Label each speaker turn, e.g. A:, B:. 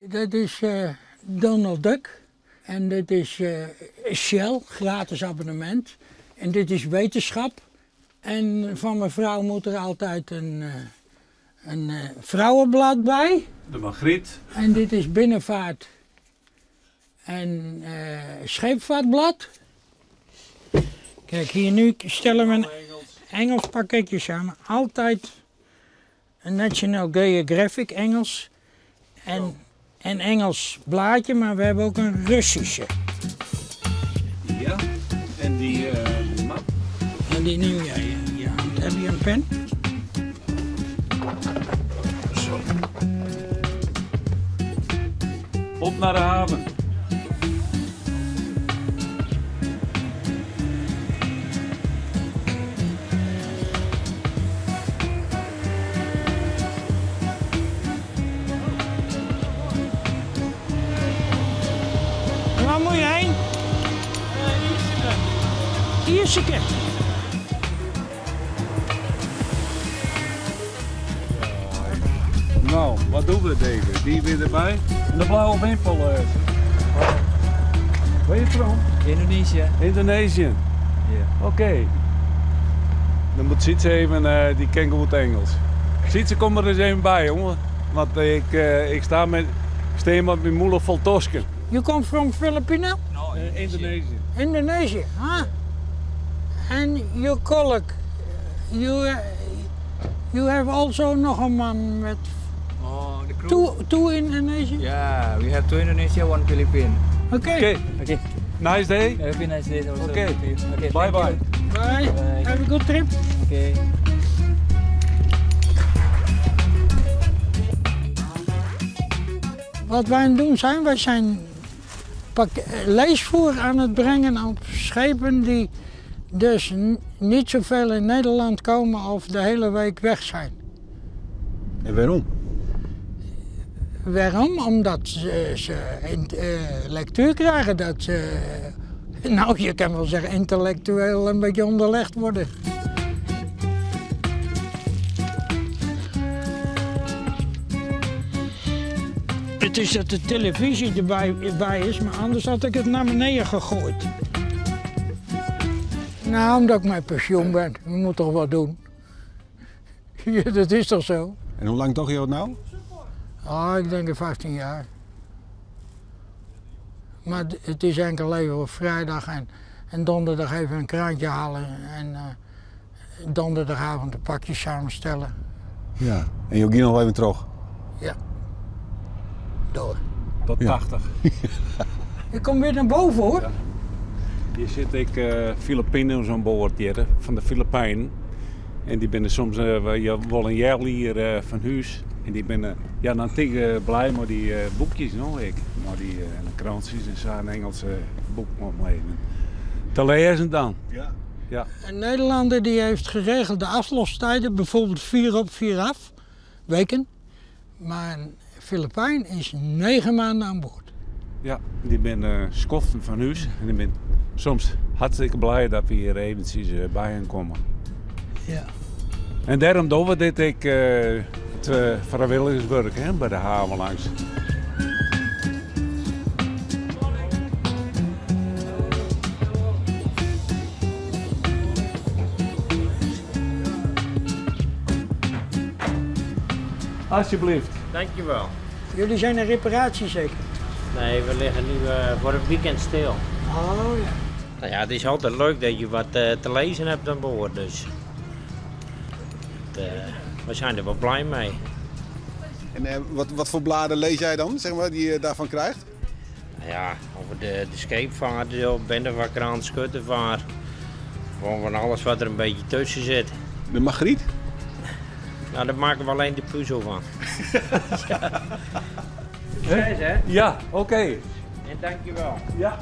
A: Dat is Donald Duck en dit is Shell, gratis abonnement. En dit is wetenschap. En van mijn vrouw moet er altijd een vrouwenblad bij.
B: De Margriet.
A: En dit is binnenvaart en scheepvaartblad. Kijk, hier nu stellen we een Engels pakketje samen. Altijd een National Geographic Engels en Engels blaadje, maar we hebben ook een Russische.
B: Ja, en die map.
A: En die neem jij in je hand. Heb je een pen?
B: Zo. Op naar de haven.
A: Waar moet je heen? Ierseke.
B: Nou, wat doen we deze? Die weer erbij. En de blauwe wimpel. Waar je from?
C: Indonesië.
B: Indonesië.
C: Ja.
B: Oké. Dan moet Sietse even, die kent goed Engels. Sietse, kom er eens even bij, jongen. Want ik sta met mijn moeder vol tosken.
A: You come from Filipino?
C: No,
B: Indonesië.
A: Indonesië, huh? And your colleague, you have also nog een man met
C: Oh, the crew.
A: two Indonesië?
C: Yeah, we have 2 Indonesia, 1 Philippine.
A: Oké.
B: Oké,
C: Okay.
B: nice day.
C: Have a nice day also.
B: Okay.
C: Okay.
B: Bye bye.
A: Bye.
C: Bye.
A: Have a good trip.
C: Okay.
A: Wat wij aan het doen zijn, wij zijn leesvoer aan het brengen op schepen die dus niet zoveel in Nederland komen of de hele week weg zijn.
B: En waarom?
A: Waarom? Omdat ze lectuur krijgen, dat ze, nou je kan wel zeggen, intellectueel een beetje onderlegd worden. Het is dat de televisie erbij is, maar anders had ik het naar beneden gegooid. Nou, omdat ik met pensioen ben. Je moet toch wat doen. Ja, dat is toch zo?
D: En hoe lang toch je het nou?
A: Ah, ik denk 15 jaar. Maar het is enkel even op vrijdag en donderdag even een kraantje halen en donderdagavond de pakjes samenstellen.
D: Ja. En je ging nog even terug?
A: Ja. Door.
B: Tot
D: Ja.
B: 80.
A: Ik kom weer naar boven hoor.
B: Ja. Hier zit ik Filipijnen aan boord hier, van de Filipijnen. En die zijn soms wel een jaar hier van huis. En die ben ja, dan tegen blij met die boekjes nog. Maar die krantjes en zo'n Engelse boek om even te lezen dan.
D: Ja.
B: Ja.
A: Een Nederlander die heeft geregelde aflostijden, bijvoorbeeld 4 op 4 af, weken. Maar een Filipijn is 9 maanden aan boord.
B: Ja, die ben schoften van huis. En die ben soms hartstikke blij dat we hier eventjes bij hen komen.
A: Ja.
B: En daarom doen we dit het vrijwilligerswerk hè, bij de haven langs. Alsjeblieft.
E: Dankjewel.
A: Jullie zijn een reparatie zeker?
E: Nee, we liggen nu voor het weekend stil.
A: Oh ja.
E: Nou ja, het is altijd leuk dat je wat te lezen hebt aan boord, dus we zijn er wel blij mee.
D: En wat voor bladen lees jij dan, zeg maar, die je daarvan krijgt?
E: Nou ja, over de scheepvaart, de bendevakraan, schuttervaart, gewoon van alles wat er een beetje tussen zit.
D: De Margriet?
E: Nou, daar maken we alleen de puzzel van. Ja. Succes hè?
B: Ja, oké.
E: En dankjewel.
B: Ja.